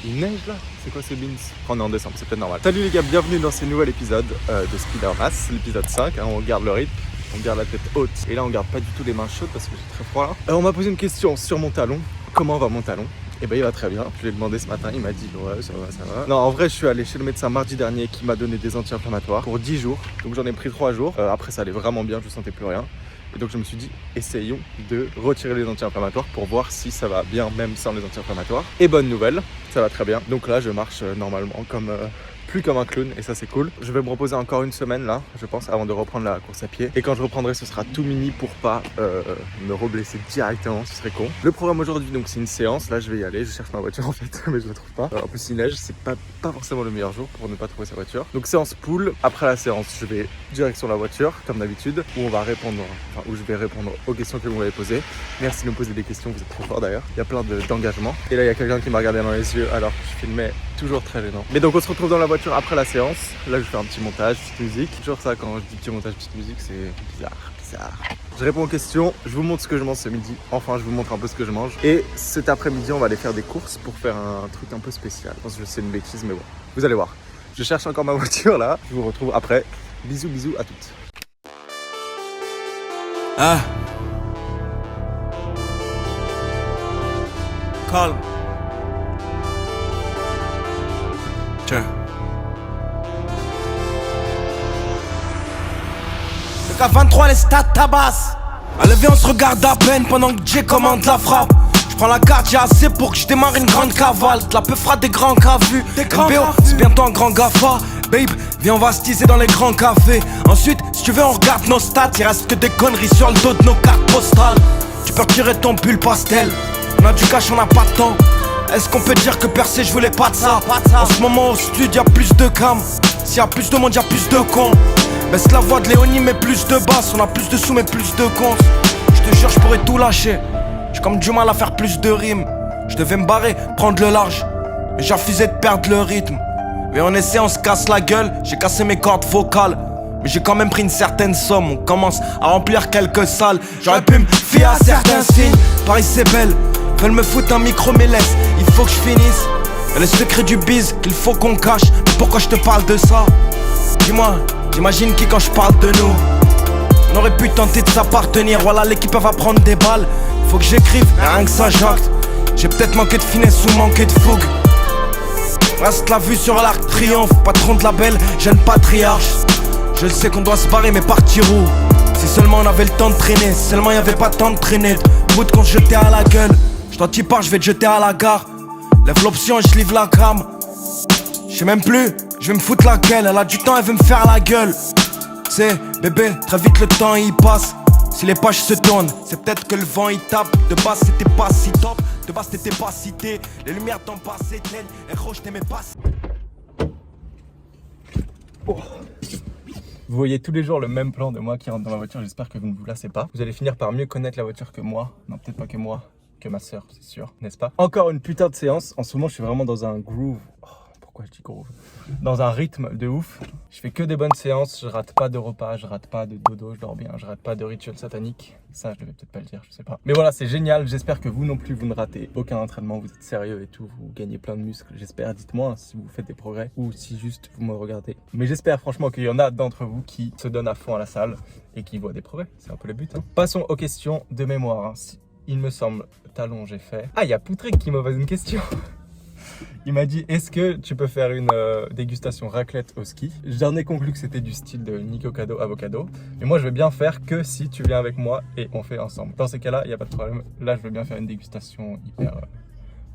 Il neige là? C'est quoi ces beans? On est en décembre, c'est peut-être normal. Salut les gars, bienvenue dans ce nouvel épisode de Spider-Mass, l'épisode 5, hein, on garde le rythme, on garde la tête haute. Et là on garde pas du tout les mains chaudes parce que j'ai très froid là. On m'a posé une question sur mon talon, comment va mon talon? Et ben il va très bien, je lui ai demandé ce matin, il m'a dit ouais ça va. Non en vrai je suis allé chez le médecin mardi dernier qui m'a donné des anti-inflammatoires pour 10 jours. Donc j'en ai pris 3 jours, après ça allait vraiment bien, je sentais plus rien. Et donc je me suis dit, essayons de retirer les anti-inflammatoires pour voir si ça va bien même sans les anti-inflammatoires. Et bonne nouvelle, ça va très bien. Donc là je marche normalement comme plus comme un clown et ça c'est cool. Je vais me reposer encore une semaine là, je pense, avant de reprendre la course à pied. Et quand je reprendrai ce sera tout mini pour pas me reblesser directement, ce serait con. Le programme aujourd'hui donc c'est une séance, là je vais y aller, je cherche ma voiture en fait, mais je la trouve pas. En plus il neige, c'est pas forcément le meilleur jour pour ne pas trouver sa voiture. Donc séance pool, après la séance je vais direction la voiture comme d'habitude, où on va répondre, enfin où je vais répondre aux questions que vous m'avez posées. Merci de me poser des questions, vous êtes trop fort d'ailleurs. Il y a plein d'engagement. Et là il y a quelqu'un qui m'a regardé dans les yeux alors que je filmais, toujours très gênant. Mais donc on se retrouve dans la voiture après la séance. Là je fais un petit montage, petite musique. Toujours ça quand je dis petit montage, petite musique, c'est bizarre. Je réponds aux questions, je vous montre ce que je mange ce midi. Enfin je vous montre un peu ce que je mange. Et cet après-midi on va aller faire des courses pour faire un truc un peu spécial. Je pense que c'est une bêtise mais bon, vous allez voir. Je cherche encore ma voiture là, je vous retrouve après. Bisous à toutes. Ah. Calme. Tiens. Le cas 23, les stats tabassent. Allez viens on se regarde à peine pendant que Jay commande la frappe. Je prends la carte, j'ai assez pour que je démarre une grande cavale. La peu fera des grands cavus. MBO, c'est bientôt un grand GAFA. Babe, viens on va se teaser dans les grands cafés. Ensuite, si tu veux on regarde nos stats. Il reste que des conneries sur le dos de nos cartes postales. Tu peux retirer ton pull pastel. On a du cash, on a pas de temps. Est-ce qu'on peut dire que percer je voulais pas de ça? En ce moment au studio y'a plus de cam. S'il y a plus de monde y'a plus de cons. Baisse la voix de Léonie mais plus de basse. On a plus de sous mais plus de cons. Je te jure je pourrais tout lâcher. J'ai comme du mal à faire plus de rimes. Je devais me barrer, prendre le large. Mais j'ai refusé de perdre le rythme. Et on essaie, on se casse la gueule. J'ai cassé mes cordes vocales. Mais j'ai quand même pris une certaine somme. On commence à remplir quelques salles. J'aurais pu me fier à certains signes. Paris c'est belle, veulent me foutre un micro mais laisse. Il faut que je finisse. Et le secret du biz, il faut qu'on cache. Mais pourquoi je te parle de ça? Dis-moi, j'imagine qui quand je parle de nous? On aurait pu tenter de s'appartenir. Voilà l'équipe va prendre des balles. Faut que j'écrive, mais rien que ça j'acte. J'ai peut-être manqué de finesse ou manqué de fougue. Reste la vue sur l'arc triomphe. Patron de label, jeune patriarche. Je sais qu'on doit se barrer mais partir où? Si seulement on avait le temps de traîner. Si seulement y avait pas de temps de traîner. Bout qu'on se jetait à la gueule. Je t'en dis pas, je vais te jeter à la gare. Lève l'option et je livre la cam. Je sais même plus, je vais me foutre la gueule. Elle a du temps, elle veut me faire la gueule. C'est bébé, très vite le temps il passe. Si les pages se tournent, c'est peut-être que le vent il tape. De base c'était pas si top, de base t'étais pas cité. Les lumières t'en passent s'éteignent, et gros je t'aimais pas. Oh. Vous voyez tous les jours le même plan de moi qui rentre dans ma voiture, j'espère que vous ne vous lassez pas. Vous allez finir par mieux connaître la voiture que moi. Non peut-être pas que moi, que ma soeur c'est sûr, n'est-ce pas? Encore une putain de séance, en ce moment je suis vraiment dans un groove. Pourquoi je dis groove? Dans un rythme de ouf. Je fais que des bonnes séances, je rate pas de repas, je rate pas de dodo, je dors bien, je rate pas de rituel satanique. Ça, je devais peut-être pas le dire, je sais pas. Mais voilà, c'est génial, j'espère que vous non plus, vous ne ratez aucun entraînement, vous êtes sérieux et tout, vous gagnez plein de muscles, j'espère. Dites-moi hein, si vous faites des progrès ou si juste vous me regardez. Mais j'espère franchement qu'il y en a d'entre vous qui se donnent à fond à la salle et qui voient des progrès, c'est un peu le but. Hein. Passons aux questions de mémoire. Hein. Il me semble, talon j'ai fait. Ah, il y a Poutrick qui me pose une question. Il m'a dit, est-ce que tu peux faire une dégustation raclette au ski? J'en ai conclu que c'était du style de Nico Cado Avocado. Et moi, je vais bien faire que si tu viens avec moi et on fait ensemble. Dans ces cas-là, il n'y a pas de problème. Là, je veux bien faire une dégustation hyper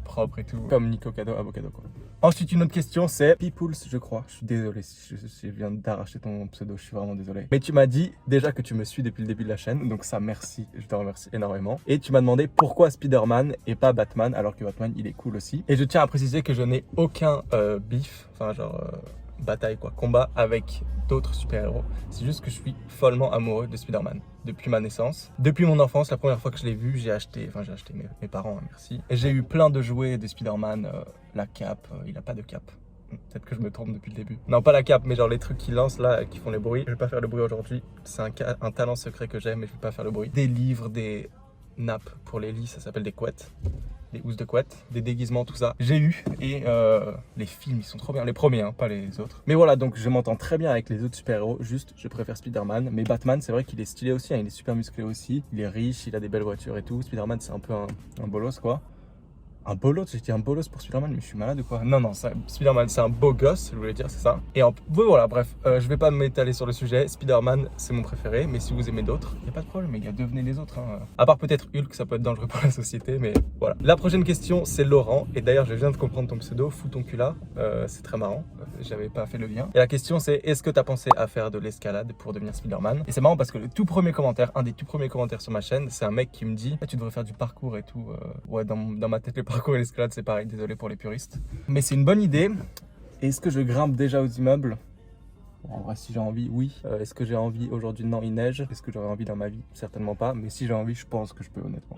propre et tout. Comme Nico Cado Avocado, quoi. Ensuite, une autre question, c'est Peoples, je crois. Je suis désolé si je viens d'arracher ton pseudo, je suis vraiment désolé. Mais tu m'as dit déjà que tu me suis depuis le début de la chaîne, donc ça, merci, je te remercie énormément. Et tu m'as demandé pourquoi Spider-Man et pas Batman, alors que Batman, il est cool aussi. Et je tiens à préciser que je n'ai aucun beef, enfin genre bataille quoi, combat avec d'autres super-héros. C'est juste que je suis follement amoureux de Spider-Man depuis ma naissance. Depuis mon enfance, la première fois que je l'ai vu, j'ai acheté mes parents, hein, merci. Et j'ai eu plein de jouets de Spider-Man, la cape, il a pas de cape. Peut-être que je me trompe depuis le début. Non, pas la cape, mais genre les trucs qui lancent là, qui font les bruits. Je vais pas faire le bruit aujourd'hui. C'est un talent secret que j'ai, mais je vais pas faire le bruit. Des livres, des nappes pour les lits, ça s'appelle des couettes. des housses de couette, des déguisements, tout ça. J'ai eu et les films ils sont trop bien, les premiers hein, pas les autres. Mais voilà, donc je m'entends très bien avec les autres super-héros, juste je préfère Spider-Man. Mais Batman c'est vrai qu'il est stylé aussi, hein, il est super musclé aussi, il est riche, il a des belles voitures et tout. Spider-Man c'est un peu un bolos quoi. Un bolos, j'ai dit un bolos pour Spider-Man, mais je suis malade ou quoi? Non, non, Spider-Man, c'est un beau gosse, je voulais dire, c'est ça. Et voilà, bref, je vais pas m'étaler sur le sujet. Spider-Man, c'est mon préféré, mais si vous aimez d'autres, y a pas de problème, les gars, devenez les autres. Hein. À part peut-être Hulk, ça peut être dangereux pour la société, mais voilà. La prochaine question, c'est Laurent. Et d'ailleurs, je viens de comprendre ton pseudo, fous ton cul là. C'est très marrant, j'avais pas fait le lien. Et la question, c'est est-ce que t'as pensé à faire de l'escalade pour devenir Spider-Man? Et c'est marrant parce que le tout premier commentaire, un des tout premiers commentaires sur ma chaîne, c'est un mec qui me dit ah, tu devrais faire du parcours et tout. Ouais, dans ma tête, le parcours et l'escalade, c'est pareil, désolé pour les puristes. Mais c'est une bonne idée. Est-ce que je grimpe déjà aux immeubles? Bon, en vrai, si j'ai envie, oui. Est-ce que j'ai envie aujourd'hui? Non, il neige. Est-ce que j'aurais envie dans ma vie? Certainement pas. Mais si j'ai envie, je pense que je peux, honnêtement.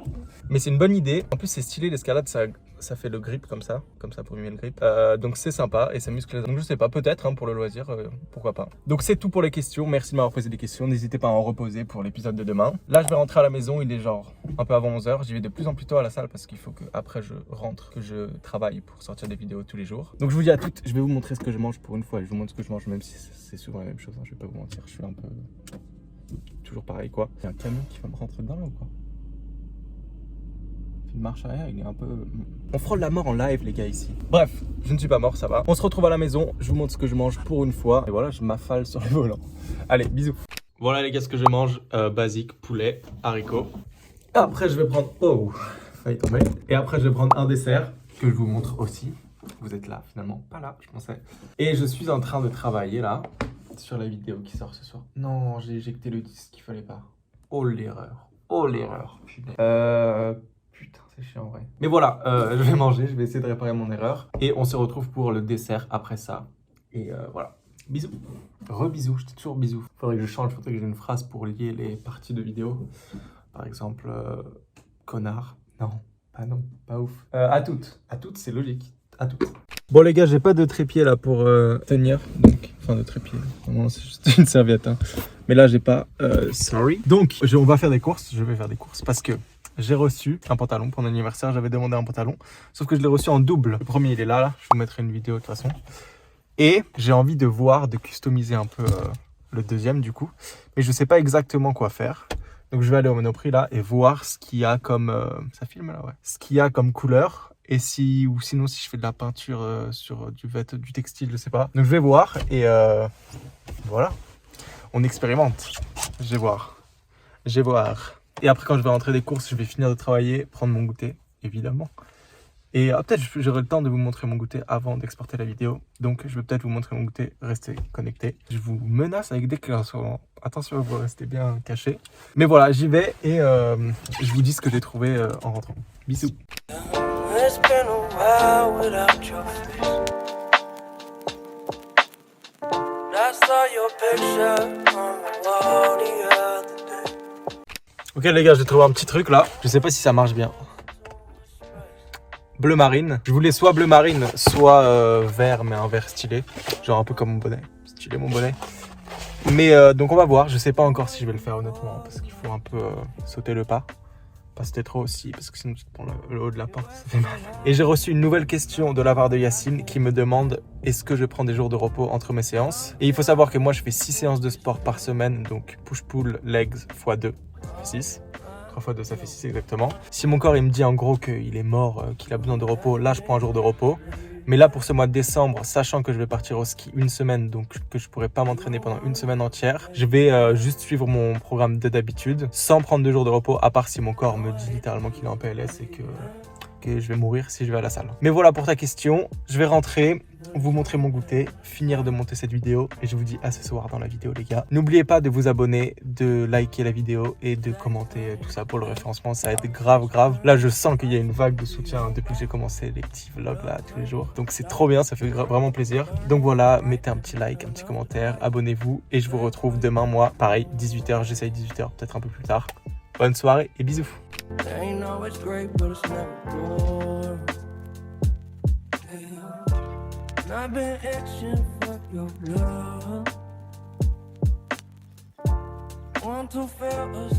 Mais c'est une bonne idée. En plus, c'est stylé, l'escalade, ça fait le grip comme ça pour mimer le grip. Donc c'est sympa et ça muscle. Donc je sais pas, peut-être hein, pour le loisir, pourquoi pas. Donc c'est tout pour les questions. Merci de m'avoir posé des questions. N'hésitez pas à en reposer pour l'épisode de demain. Là, je vais rentrer à la maison. Il est genre un peu avant 11h. J'y vais de plus en plus tôt à la salle parce qu'il faut que après je rentre, que je travaille pour sortir des vidéos tous les jours. Donc je vous dis à toutes. Je vais vous montrer ce que je mange pour une fois. Je vous montre ce que je mange, même si c'est souvent la même chose. Hein, je vais pas vous mentir. Je suis un peu toujours pareil quoi. Il y a un camion qui va me rentrer dedans là ou quoi? Il marche arrière, il est un peu... On frôle la mort en live les gars ici. Bref, je ne suis pas mort, ça va. On se retrouve à la maison, je vous montre ce que je mange pour une fois. Et voilà, je m'affale sur le volant. Allez, bisous. Voilà les gars ce que je mange, basique, poulet, haricots. Après je vais prendre... Oh, failli tomber. Et après je vais prendre un dessert que je vous montre aussi. Vous êtes là finalement, pas là, je pensais. Et je suis en train de travailler là, sur la vidéo qui sort ce soir. Non, j'ai éjecté le disque qu'il fallait pas. Oh l'erreur, oh l'erreur. Putain, c'est chiant en vrai. Mais voilà, je vais manger, je vais essayer de réparer mon erreur. Et on se retrouve pour le dessert après ça. Et voilà, bisous. Re-bisous, je dis toujours bisous. Faudrait que je change, faudrait que j'ai une phrase pour lier les parties de vidéo. Par exemple, connard. Non, pas ouf. À toutes, c'est logique. À toutes. Bon les gars, j'ai pas de trépied là pour tenir. Donc, enfin de trépied. Normalement c'est juste une serviette. Hein. Mais là j'ai pas. Sorry. Donc, on va faire des courses. Je vais faire des courses parce que j'ai reçu un pantalon pour mon anniversaire. J'avais demandé un pantalon. Sauf que je l'ai reçu en double. Le premier il est là. Je vous mettrai une vidéo de toute façon. Et j'ai envie de voir, de customiser un peu le deuxième du coup. Mais je sais pas exactement quoi faire. Donc je vais aller au Monoprix là et voir ce qu'il y a comme... ça filme là ouais. Ce qu'il y a comme couleur. Et sinon si je fais de la peinture sur du textile, je sais pas. Donc je vais voir et voilà. On expérimente. Je vais voir. Et après quand je vais rentrer des courses, je vais finir de travailler, prendre mon goûter, évidemment. Et peut-être j'aurai le temps de vous montrer mon goûter avant d'exporter la vidéo. Donc je vais peut-être vous montrer mon goûter, restez connectés. Je vous menace avec des classeurs. Attention, vous restez bien cachés. Mais voilà, j'y vais et je vous dis ce que j'ai trouvé en rentrant. Bisous. It's been a while without your face. I saw your picture on the wall the other day. Ok les gars, j'ai trouvé un petit truc là. Je sais pas si ça marche bien. Bleu marine. Je voulais soit bleu marine, soit vert, mais un vert stylé. Genre un peu comme mon bonnet. Stylé mon bonnet. Mais donc on va voir. Je sais pas encore si je vais le faire honnêtement. Parce qu'il faut un peu sauter le pas. Pas c'était trop aussi, parce que sinon tu te prends le haut de la porte, ça fait mal. Et j'ai reçu une nouvelle question de la part de Yacine qui me demande est-ce que je prends des jours de repos entre mes séances. Et il faut savoir que moi je fais 6 séances de sport par semaine, donc push-pull, legs x 2, ça fait 6. 3 x 2 ça fait 6 exactement. Si mon corps il me dit en gros qu'il est mort, qu'il a besoin de repos, là je prends un jour de repos. Mais là pour ce mois de décembre, sachant que je vais partir au ski une semaine, donc que je pourrais pas m'entraîner pendant une semaine entière, je vais juste suivre mon programme de d'habitude, sans prendre 2 jours de repos, à part si mon corps me dit littéralement qu'il est en PLS et que je vais mourir si je vais à la salle. Mais voilà pour ta question, je vais rentrer, vous montrer mon goûter, finir de monter cette vidéo et je vous dis à ce soir dans la vidéo les gars. N'oubliez pas de vous abonner, de liker la vidéo et de commenter tout ça pour le référencement, ça aide grave. Là je sens qu'il y a une vague de soutien depuis que j'ai commencé les petits vlogs là tous les jours. Donc c'est trop bien, ça fait vraiment plaisir. Donc voilà, mettez un petit like, un petit commentaire, abonnez-vous et je vous retrouve demain moi, pareil 18h, j'essaye 18h, peut-être un peu plus tard. Bonne soirée et bisous. They know it's great, but it's never boring. Yeah. I've been itching for your love. Want to feel a